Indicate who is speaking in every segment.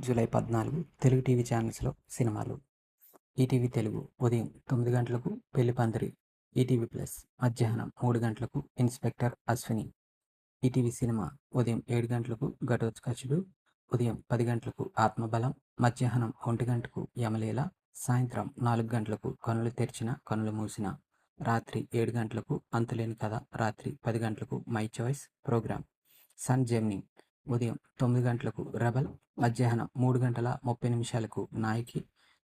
Speaker 1: July 14 Telugu TV ఛానల్స్లో సినిమాలు. ETV Telugu ఉదయం 9 గంటలకు పెళ్లి పందిరి. ఈటీవీ ప్లస్ మధ్యాహ్నం 3 గంటలకు ఇన్స్పెక్టర్ అశ్విని. ఈటీవీ సినిమా ఉదయం 7 గంటలకు ఘటోత్కచుడు, ఉదయం 10 గంటలకు ఆత్మబలం, మధ్యాహ్నం 1 గంటకు యమలీల, సాయంత్రం 4 గంటలకు కనులు తెరిచిన కనులు మూసిన, రాత్రి 7 గంటలకు అంతులేని కథ, రాత్రి 10 గంటలకు my choice programme. Sun Gemini ఉదయం 9 గంటలకు రెబల్, మధ్యాహ్నం 3 గంటల 30 నిమిషాలకు నాయకి.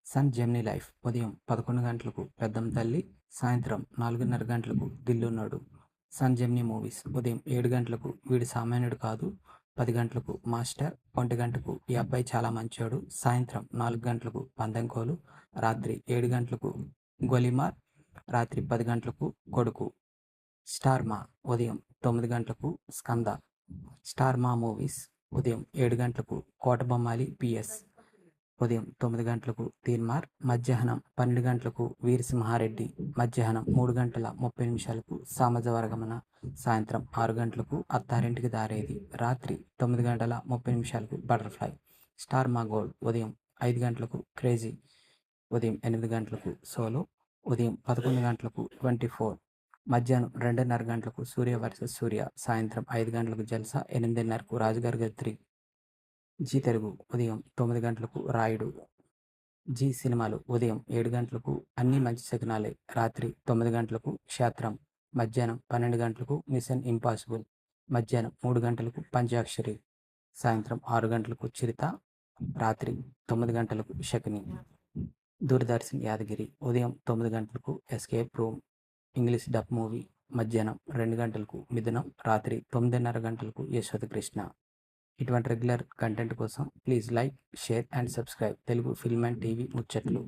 Speaker 1: సన్ జెమిని లైఫ్ ఉదయం 11 గంటలకు పెద్దమ్మ తల్లి, సాయంత్రం 4:30 గంటలకు దిల్లున్నోడు. సన్ జెమిని మూవీస్ ఉదయం 7 గంటలకు వీడు సామాన్యుడు కాదు, 10 గంటలకు మాస్టర్, 1 గంటకు ఈ అబ్బాయి చాలా మంచోడు, సాయంత్రం 4 గంటలకు పందెంకోలు, రాత్రి 7 గంటలకు గొలిమార్, రాత్రి 10 గంటలకు కొడుకు. స్టార్ మా ఉదయం 9 గంటలకు స్కంద. స్టార్ మా మూవీస్ ఉదయం 7 గంటలకు కోటబొమ్మాలి పిఎస్, ఉదయం 9 గంటలకు తీన్మార్, మధ్యాహ్నం 12 గంటలకు వీరసింహారెడ్డి, మధ్యాహ్నం 3 గంటల 30 నిమిషాలకు సామజవరగమన, సాయంత్రం 6 గంటలకు అత్తారింటికి దారేది, రాత్రి 9 గంటల 30 నిమిషాలకు బటర్ఫ్లై. స్టార్ మా గోల్డ్ ఉదయం 5 గంటలకు క్రేజీ, ఉదయం 8 గంటలకు సోలో, ఉదయం 11 గంటలకు 24, మధ్యాహ్నం 2:30 గంటలకు సూర్య వర్సెస్ సూర్య, సాయంత్రం 5 గంటలకు జల్సా, 8:30కు రాజుగారి గత్రి. జీ తెలుగు ఉదయం 9 గంటలకు రాయుడు. జీ సినిమాలు ఉదయం 7 గంటలకు అన్నీ మంచి శకునాలే, రాత్రి 9 గంటలకు క్షేత్రం, మధ్యాహ్నం 12 గంటలకు మిషన్ ఇంపాసిబుల్, మధ్యాహ్నం 3 గంటలకు పంచాక్షరి, సాయంత్రం 6 గంటలకు చిరుత, రాత్రి 9 గంటలకు శకుని. దూరదర్శన్ యాదగిరి ఉదయం 9 గంటలకు escape room English dub movie, మధ్యాహ్నం 2 గంటలకు మిథునం, రాత్రి 9:30 గంటలకు యశోద కృష్ణ. ఇటువంటి రెగ్యులర్ కంటెంట్ కోసం please like, share and subscribe Telugu film and TV ముచ్చట్లు.